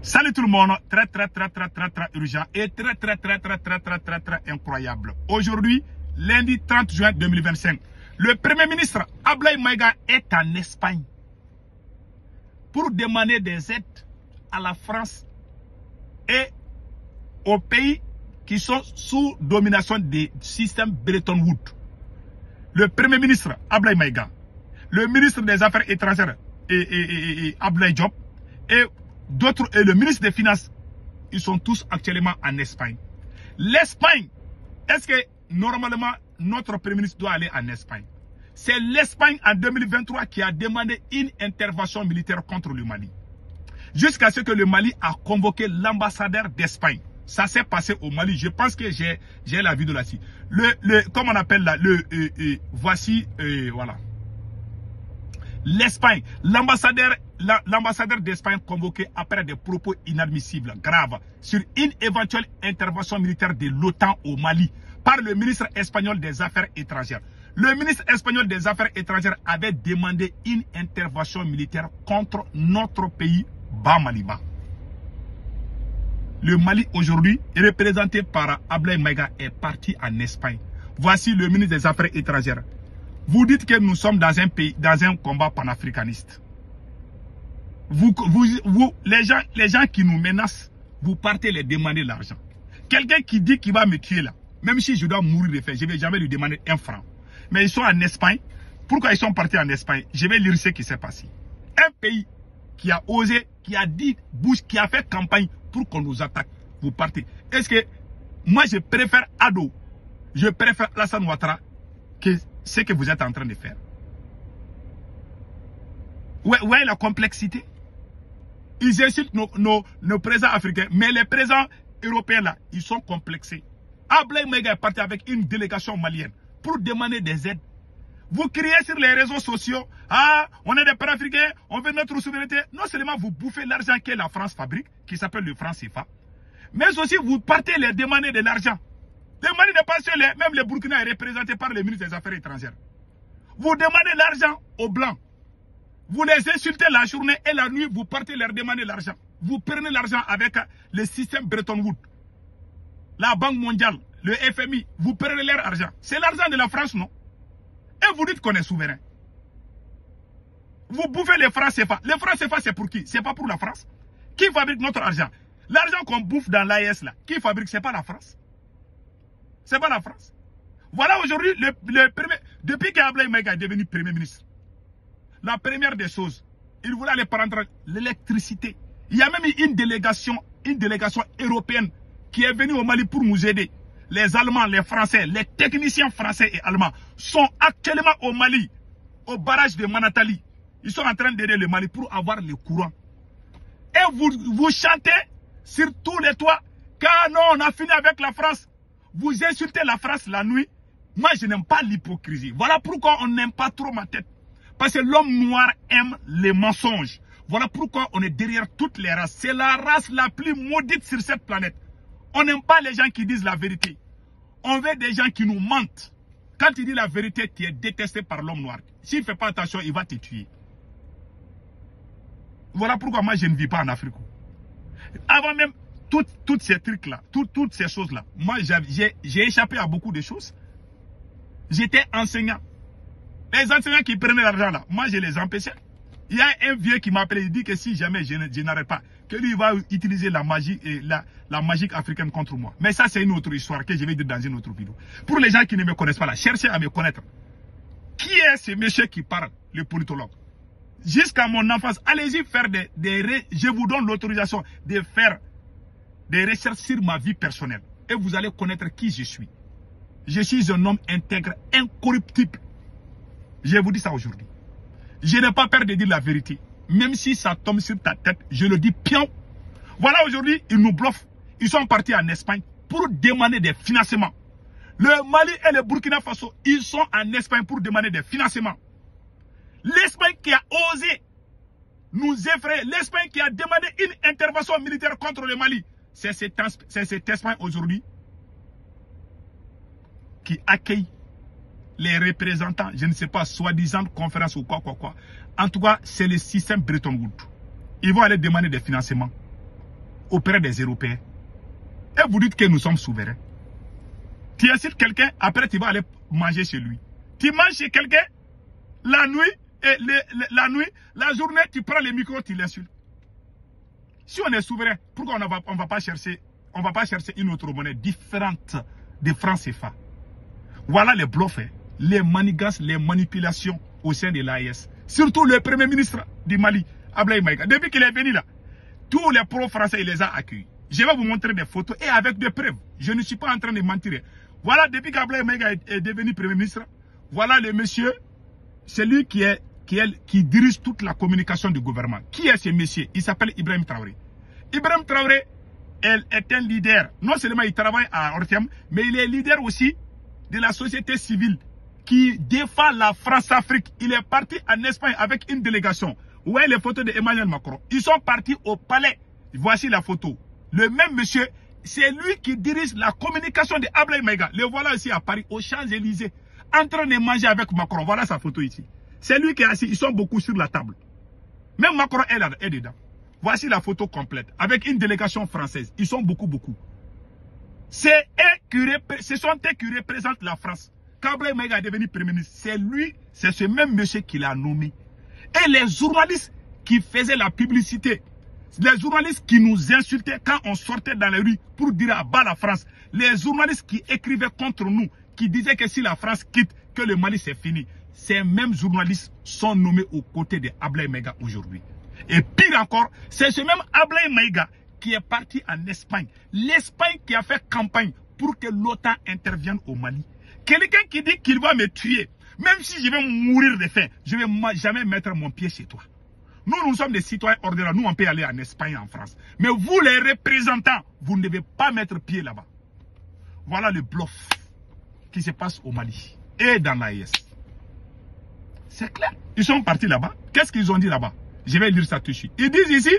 Salut tout le monde, très urgent et très incroyable. Aujourd'hui, lundi 30 juin 2025, le Premier ministre Ablaye Maïga est en Espagne pour demander des aides à la France et aux pays qui sont sous domination des systèmes Bretton Woods. Le Premier ministre Ablaye Maïga, le ministre des Affaires étrangères et Abdoulaye Diop et d'autres, et le ministre des Finances, ils sont tous actuellement en Espagne. L'Espagne, est-ce que normalement notre Premier ministre doit aller en Espagne? C'est l'Espagne en 2023 qui a demandé une intervention militaire contre le Mali. Jusqu'à ce que le Mali a convoqué l'ambassadeur d'Espagne. Ça s'est passé au Mali. Je pense que j'ai la vidéo là-dessus. Comment on appelle là, voici, voilà. L'Espagne, l'ambassadeur d'Espagne convoqué après des propos inadmissibles, graves, sur une éventuelle intervention militaire de l'OTAN au Mali par le ministre espagnol des Affaires étrangères. Le ministre espagnol des Affaires étrangères avait demandé une intervention militaire contre notre pays, Bamaliba. Le Mali aujourd'hui, représenté par Ablaye Maïga, est parti en Espagne. Voici le ministre des Affaires étrangères. Vous dites que nous sommes dans un pays, dans un combat panafricaniste. Les gens qui nous menacent, vous partez les demander l'argent. Quelqu'un qui dit qu'il va me tuer là, même si je dois mourir de faim, je ne vais jamais lui demander un franc. Mais ils sont en Espagne. Pourquoi ils sont partis en Espagne? Je vais lire ce qui s'est passé. Un pays qui a osé, qui a dit, bouge, qui a fait campagne pour qu'on nous attaque. Vous partez. Est-ce que moi je préfère Ado, je préfère Alassane Ouattara que ce que vous êtes en train de faire? Ouais, la complexité. Ils insultent nos présidents africains, mais les présidents européens là, ils sont complexés. Ablaye Maïga est parti avec une délégation malienne pour demander des aides. Vous criez sur les réseaux sociaux, ah, on est des panafricains, on veut notre souveraineté. Non seulement vous bouffez l'argent que la France fabrique, qui s'appelle le franc CFA, mais aussi vous partez les demander de l'argent. Le Mali n'est pas seul, même le Burkina est représenté par le ministre des Affaires étrangères. Vous demandez l'argent aux Blancs. Vous les insultez la journée et la nuit, vous partez leur demander l'argent. Vous prenez l'argent avec le système Bretton Woods, la Banque mondiale, le FMI. Vous prenez leur argent. C'est l'argent de la France, non? Et vous dites qu'on est souverain. Vous bouffez les francs CFA. Les francs CFA, c'est pour qui? C'est pas pour la France. Qui fabrique notre argent? L'argent qu'on bouffe dans l'AES là, qui fabrique? C'est pas la France. C'est pas la France. Voilà aujourd'hui, depuis qu'Ablaye Maïga est devenu Premier ministre, la première des choses, il voulait aller prendre l'électricité. Il y a même eu une délégation européenne qui est venue au Mali pour nous aider. Les Allemands, les Français, les techniciens français et allemands sont actuellement au Mali, au barrage de Manatali. Ils sont en train d'aider le Mali pour avoir le courant. Et vous chantez sur tous les toits, car non, on a fini avec la France. Vous insultez la France la nuit. Moi, je n'aime pas l'hypocrisie. Voilà pourquoi on n'aime pas trop ma tête. Parce que l'homme noir aime les mensonges. Voilà pourquoi on est derrière toutes les races. C'est la race la plus maudite sur cette planète. On n'aime pas les gens qui disent la vérité. On veut des gens qui nous mentent. Quand tu dis la vérité, tu es détesté par l'homme noir. S'il ne fait pas attention, il va te tuer. Voilà pourquoi moi, je ne vis pas en Afrique. Avant même toutes ces trucs-là, toutes ces choses-là, moi, j'ai échappé à beaucoup de choses. J'étais enseignant. Les enseignants qui prenaient l'argent là, moi, je les empêchais. Il y a un vieux qui m'a appelé, il dit que si jamais je n'arrête pas, que lui va utiliser la magie et la magique africaine contre moi. Mais ça, c'est une autre histoire que je vais dire dans une autre vidéo. Pour les gens qui ne me connaissent pas là, cherchez à me connaître. Qui est ce monsieur qui parle, le politologue? Jusqu'à mon enfance, allez-y faire je vous donne l'autorisation de faire des recherches sur ma vie personnelle. Et vous allez connaître qui je suis. Je suis un homme intègre, incorruptible. Je vous dis ça aujourd'hui. Je n'ai pas peur de dire la vérité. Même si ça tombe sur ta tête, je le dis pion. Voilà aujourd'hui, ils nous bluffent. Ils sont partis en Espagne pour demander des financements. Le Mali et le Burkina Faso, ils sont en Espagne pour demander des financements. L'Espagne qui a osé nous effrayer, l'Espagne qui a demandé une intervention militaire contre le Mali, c'est cette Espagne aujourd'hui qui accueille les représentants, je ne sais pas, soi-disant conférence ou quoi. En tout cas, c'est le système Bretton Woods. Ils vont aller demander des financements. auprès des Européens. Et vous dites que nous sommes souverains. Tu incites quelqu'un, après tu vas aller manger chez lui. Tu manges chez quelqu'un, la nuit, la journée, tu prends les micros, tu l'insultes. Si on est souverain, pourquoi on va pas chercher une autre monnaie différente de francs CFA? Voilà les bluffs, les manigances, les manipulations au sein de l'AES. Surtout le premier ministre du Mali, Ablaye Maïga. Depuis qu'il est venu là, tous les pro-français, il les a accueillis. Je vais vous montrer des photos et avec des preuves. Je ne suis pas en train de mentir. Voilà, depuis qu'Ablaye Maïga est devenu premier ministre, voilà le monsieur, c'est lui qui dirige toute la communication du gouvernement. Qui est ce monsieur? Il s'appelle Ibrahim Traoré. Ibrahim Traoré, elle est un leader. Non seulement il travaille à Ortiam, mais il est leader aussi de la société civile qui défend la France-Afrique. Il est parti en Espagne avec une délégation. Vous voyez les photos d'Emmanuel Macron. Ils sont partis au palais. Voici la photo. Le même monsieur, c'est lui qui dirige la communication de Ablaye Maïga. Le voilà ici à Paris, aux Champs-Élysées, en train de manger avec Macron. Voilà sa photo ici. C'est lui qui est assis. Ils sont beaucoup sur la table. Même Macron est dedans. Voici la photo complète. Avec une délégation française. Ils sont beaucoup. Ce sont eux qui représentent la France. Quand Ablaye Maïga est devenu premier ministre, c'est lui, c'est ce même monsieur qui l'a nommé. Et les journalistes qui faisaient la publicité, les journalistes qui nous insultaient quand on sortait dans les rues pour dire à bas la France, les journalistes qui écrivaient contre nous, qui disaient que si la France quitte, que le Mali c'est fini. Ces mêmes journalistes sont nommés aux côtés de Ablaye Maïga aujourd'hui. Et pire encore, c'est ce même Ablaye Maïga qui est parti en Espagne. L'Espagne qui a fait campagne pour que l'OTAN intervienne au Mali. Quelqu'un qui dit qu'il va me tuer, même si je vais mourir de faim, je ne vais jamais mettre mon pied chez toi. Nous sommes des citoyens ordinaires. Nous, on peut aller en Espagne, en France. Mais vous, les représentants, vous ne devez pas mettre pied là-bas. Voilà le bluff qui se passe au Mali et dans l'AES. C'est clair. Ils sont partis là-bas. Qu'est-ce qu'ils ont dit là-bas? Je vais lire ça tout de suite. Ils disent ici,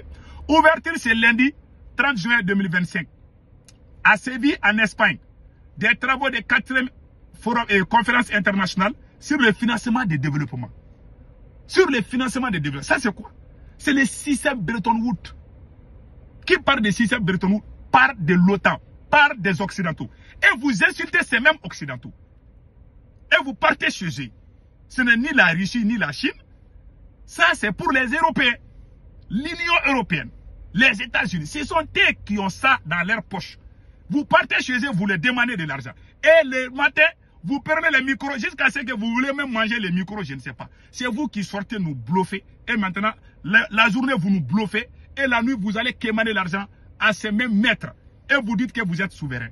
ouverture ce lundi 30 juin 2025. À Séville, en Espagne, des travaux de 4e forum et conférence internationale sur le financement des développements. Sur le financement des développements. Ça, c'est quoi? C'est le système Bretton Woods. Qui parle du système Bretton Woods? Parle de l'OTAN, parle des Occidentaux. Et vous insultez ces mêmes Occidentaux. Et vous partez chez eux. Ce n'est ni la Russie, ni la Chine. Ça, c'est pour les Européens. L'Union européenne. Les États-Unis. Ce sont eux qui ont ça dans leur poche. Vous partez chez eux, vous leur demandez de l'argent. Et le matin, vous prenez les micros jusqu'à ce que vous voulez même manger les micros, je ne sais pas. C'est vous qui sortez nous bluffer. Et maintenant, la journée, vous nous bluffez. Et la nuit, vous allez quémaner l'argent à ces mêmes maîtres. Et vous dites que vous êtes souverain.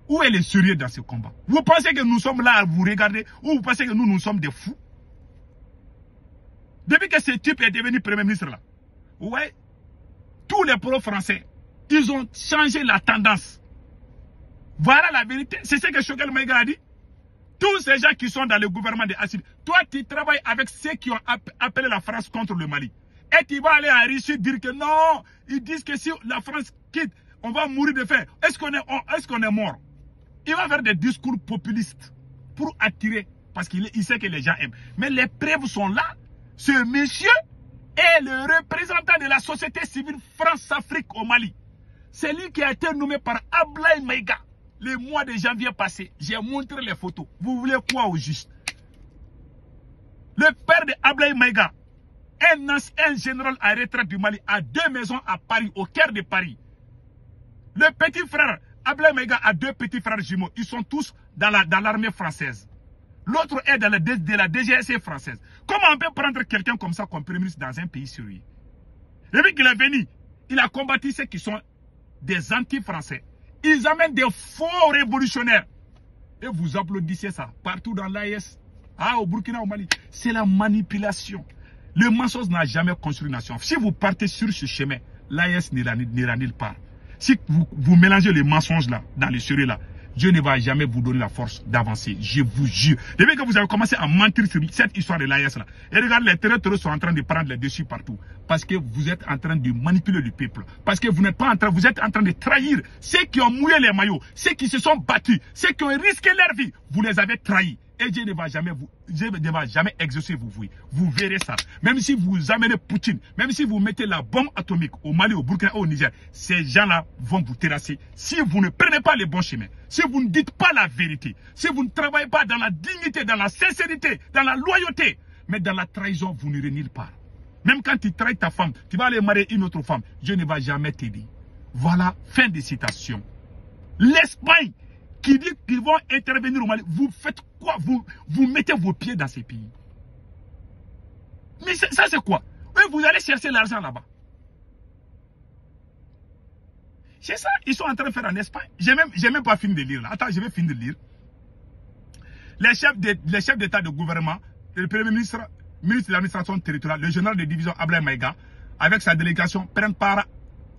Où est le sérieux dans ce combat? Vous pensez que nous sommes là à vous regarder? Ou vous pensez que nous sommes des fous? Depuis que ce type est devenu premier ministre là, ouais, tous les pro-français, ils ont changé la tendance. Voilà la vérité. C'est ce que Choguel Maïga a dit. Tous ces gens qui sont dans le gouvernement de Assimi, toi tu travailles avec ceux qui ont appelé la France contre le Mali. Et tu vas aller à Russie dire que non, ils disent que si la France quitte, on va mourir de faim. Est-ce qu'on est mort? Il va faire des discours populistes pour attirer, parce qu'il sait que les gens aiment. Mais les preuves sont là. Ce monsieur est le représentant de la société civile France-Afrique au Mali. C'est lui qui a été nommé par Ablaye Maïga le mois de janvier passé. J'ai montré les photos. Vous voulez quoi au juste? Le père de Ablaye Maïga, un général à retraite du Mali, a 2 maisons à Paris, au cœur de Paris. Le petit frère, Ablaye Maïga a 2 petits frères jumeaux. Ils sont tous dans l'armée française. L'autre est de la DGSE française. Comment on peut prendre quelqu'un comme ça comme premier ministre dans un pays sérieux? Depuis qu'il est venu, il a combattu ceux qui sont des anti-français. Ils amènent des faux révolutionnaires. Et vous applaudissez ça partout dans l'AES. Ah, au Burkina, au Mali. C'est la manipulation. Le mensonge n'a jamais construit une nation. Si vous partez sur ce chemin, l'AES n'ira nulle part. Si vous mélangez les mensonges là, dans les sérieux là, Dieu ne va jamais vous donner la force d'avancer. Je vous jure. Depuis que vous avez commencé à mentir sur cette histoire de l'AES là, et regardez, les terroristes sont en train de prendre les dessus partout. Parce que vous êtes en train de manipuler le peuple. Parce que vous n'êtes pas en train, vous êtes en train de trahir ceux qui ont mouillé les maillots, ceux qui se sont battus, ceux qui ont risqué leur vie. Vous les avez trahis. Et Dieu ne va jamais exaucer vous. Vous verrez ça. Même si vous amenez Poutine, même si vous mettez la bombe atomique au Mali, au Burkina, au Niger, ces gens-là vont vous terrasser. Si vous ne prenez pas les bons chemins, si vous ne dites pas la vérité, si vous ne travaillez pas dans la dignité, dans la sincérité, dans la loyauté, mais dans la trahison, vous n'irez nulle part. Même quand tu trahis ta femme, tu vas aller marier une autre femme, Dieu ne va jamais t'aider. Voilà, fin de citation. L'Espagne qui dit qu'ils vont intervenir au Mali, vous faites quoi? Vous mettez vos pieds dans ces pays. Mais ça c'est quoi? Oui, vous allez chercher l'argent là-bas. C'est ça, ils sont en train de faire en Espagne. J'ai même pas fini de lire là. Attends, je vais finir de lire. Les chefs d'État de gouvernement, le Premier ministre, ministre de l'administration territoriale, le général de division Ablaye Maïga, avec sa délégation, prennent part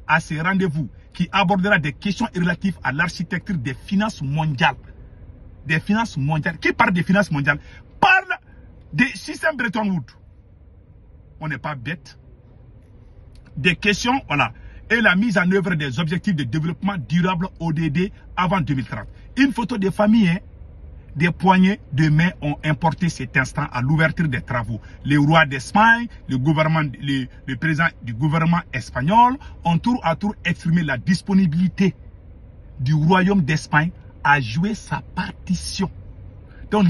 à ces rendez-vous qui abordera des questions relatives à l'architecture des finances mondiales. Des finances mondiales. Qui parle des finances mondiales? Parle des systèmes Bretton Woods. On n'est pas bête. Des questions, voilà. Et la mise en œuvre des objectifs de développement durable ODD avant 2030. Une photo des familles, hein. Des poignées de main ont importé cet instant à l'ouverture des travaux. Le roi d'Espagne, le président du gouvernement espagnol ont tour à tour exprimé la disponibilité du royaume d'Espagne à jouer sa partition. Donc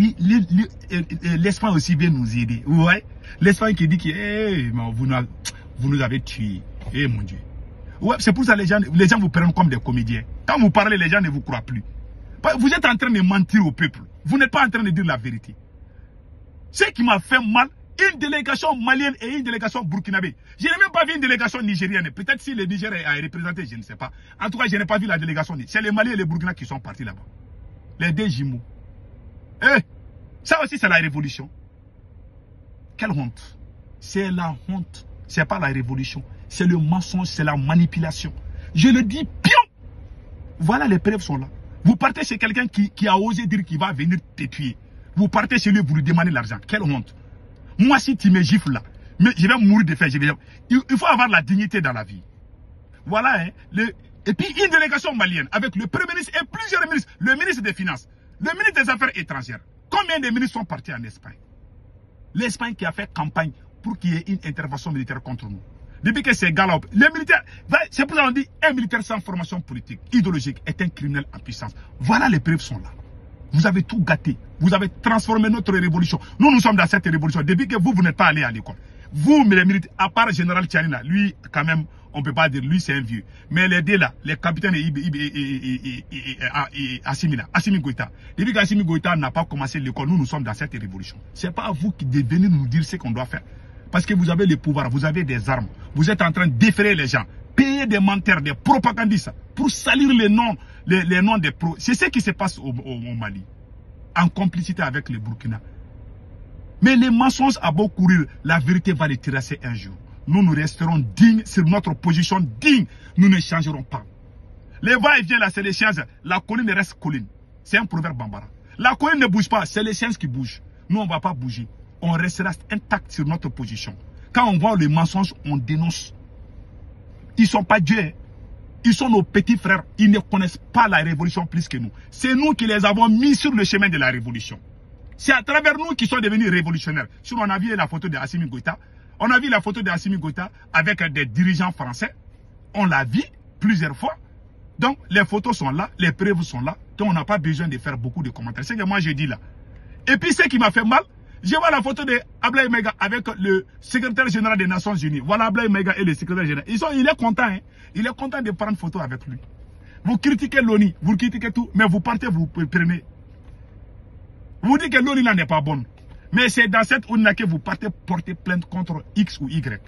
l'Espagne aussi vient nous aider. Ouais. L'Espagne qui dit que hey, vous nous avez tués. Eh mon Dieu. Ouais, c'est pour ça que les gens vous prennent comme des comédiens. Quand vous parlez, les gens ne vous croient plus. Vous êtes en train de mentir au peuple. Vous n'êtes pas en train de dire la vérité. Ce qui m'a fait mal, une délégation malienne et une délégation burkinabé. Je n'ai même pas vu une délégation nigérienne. Peut-être si le Niger a représenté, je ne sais pas. En tout cas, je n'ai pas vu la délégation. C'est les Maliens et les Burkina qui sont partis là-bas. Les deux jumeaux. Eh, ça aussi c'est la révolution. Quelle honte. C'est la honte. C'est pas la révolution. C'est le mensonge, c'est la manipulation. Je le dis, pion. Voilà, les preuves sont là. Vous partez chez quelqu'un qui a osé dire qu'il va venir te tuer. Vous partez chez lui, vous lui demandez l'argent. Quelle honte. Moi, si tu me gifles là, mais je vais mourir de faim. Il faut avoir la dignité dans la vie. Voilà. Hein, et puis une délégation malienne avec le Premier ministre et plusieurs ministres. Le ministre des Finances, le ministre des Affaires étrangères. Combien de ministres sont partis en Espagne? L'Espagne qui a fait campagne pour qu'il y ait une intervention militaire contre nous. Depuis que ces gars-là, les militaires, c'est pour ça qu'on dit un militaire sans formation politique, idéologique, est un criminel en puissance. Voilà, les preuves sont là. Vous avez tout gâté. Vous avez transformé notre révolution. Nous sommes dans cette révolution. Depuis que vous n'êtes pas allé à l'école. Vous, les militaires, à part le général Tchanina, lui, quand même, on ne peut pas dire, lui, c'est un vieux. Mais les deux là, les capitaines Assimi Goïta. Depuis qu'Assimi Goïta n'a pas commencé l'école, nous sommes dans cette révolution. Ce n'est pas à vous qui devez venir nous dire ce qu'on doit faire. Parce que vous avez le pouvoir, vous avez des armes. Vous êtes en train d'effrayer les gens. Payer des menteurs, des propagandistes pour salir les noms des pros. C'est ce qui se passe au Mali. En complicité avec le Burkina. Mais les mensonges à beau courir, la vérité va les terrasser un jour. Nous resterons dignes sur notre position digne. Nous ne changerons pas. Les va-et-vient là, c'est les sciences. La colline reste colline. C'est un proverbe bambara. La colline ne bouge pas, c'est les sciences qui bougent. Nous, on ne va pas bouger. On restera intact sur notre position. Quand on voit les mensonges, on dénonce. Ils ne sont pas Dieu. Hein. Ils sont nos petits frères. Ils ne connaissent pas la révolution plus que nous. C'est nous qui les avons mis sur le chemin de la révolution. C'est à travers nous qu'ils sont devenus révolutionnaires. Si on a vu la photo de Assimi Goïta, on a vu la photo de Assimi Goïta avec des dirigeants français. On l'a vu plusieurs fois. Donc, les photos sont là, les preuves sont là. Donc, on n'a pas besoin de faire beaucoup de commentaires. C'est ce que moi, je dis là. Et puis, ce qui m'a fait mal, je vois la photo de Ablaye Maïga avec le secrétaire général des Nations Unies. Voilà Ablaye Maïga et le secrétaire général. Il est content. Hein? Il est content de prendre photo avec lui. Vous critiquez l'ONU, vous critiquez tout, mais vous partez, vous prenez. Vous dites que l'ONU là n'est pas bonne. Mais c'est dans cette ONU là que vous partez porter plainte contre X ou Y.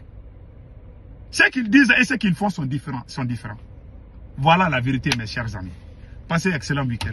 Ce qu'ils disent et ce qu'ils font sont différents. Voilà la vérité, mes chers amis. Passez un excellent week-end.